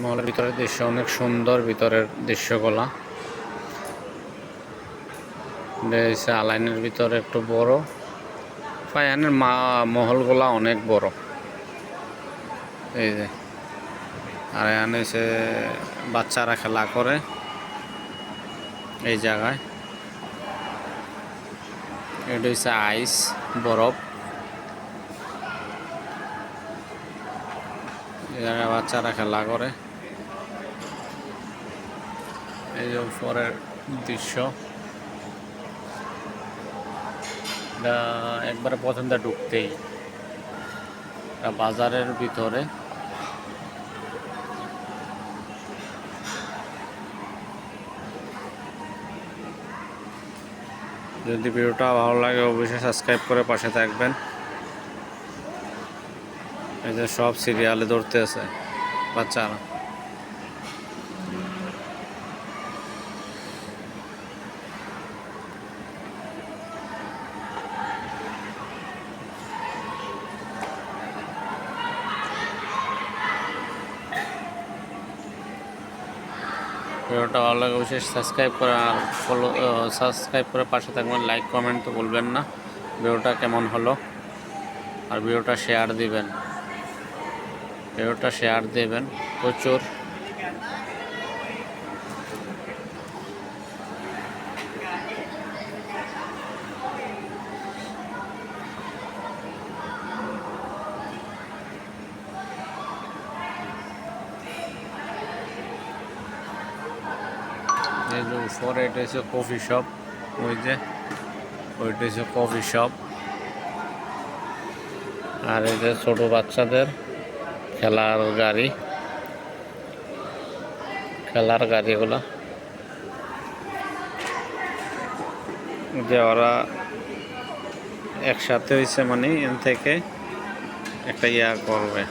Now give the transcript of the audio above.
মলের ভিতরের দৃশ্য অনেক সুন্দর, ভিতরের দৃশ্যগুলা আলাইনের ভিতরে একটু বড়, ফায়ানের মহলগুলা অনেক বড়। এই যে আর এখানে সে বাচ্চারা খেলা করে এই জায়গায়। এটা হচ্ছে আইস, বরফ। এই জায়গায় বাচ্চারা খেলা করে। এই যে উপরের দৃশ্য, এটা একবারে পছন্দ ঢুকতেই বাজারের ভিতরে। যদি ভিডিওটা ভালো লাগে অবশ্যই সাবস্ক্রাইব করে পাশে থাকবেন। এই যে সব সিরিয়ালে ধরতে আছে বাচ্চারা। ভিডিওটা ভালো লাগে অবশ্যই সাবস্ক্রাইব করে আর সাবস্ক্রাইব করে পাশে থাকবেন। লাইক কমেন্ট তো বলবেন না। ভিডিওটা কেমন হলো আর ভিডিওটা শেয়ার দিবেন, প্রচুর। এই যে উপরে এটা হচ্ছে কফি শপ, ওইটা হচ্ছে কফি শপ। আর এই যে ছোট বাচ্চাদের খেলার গাড়িগুলা যে ওরা একসাথে হয়েছে, মানে এন থেকে একটা করবে।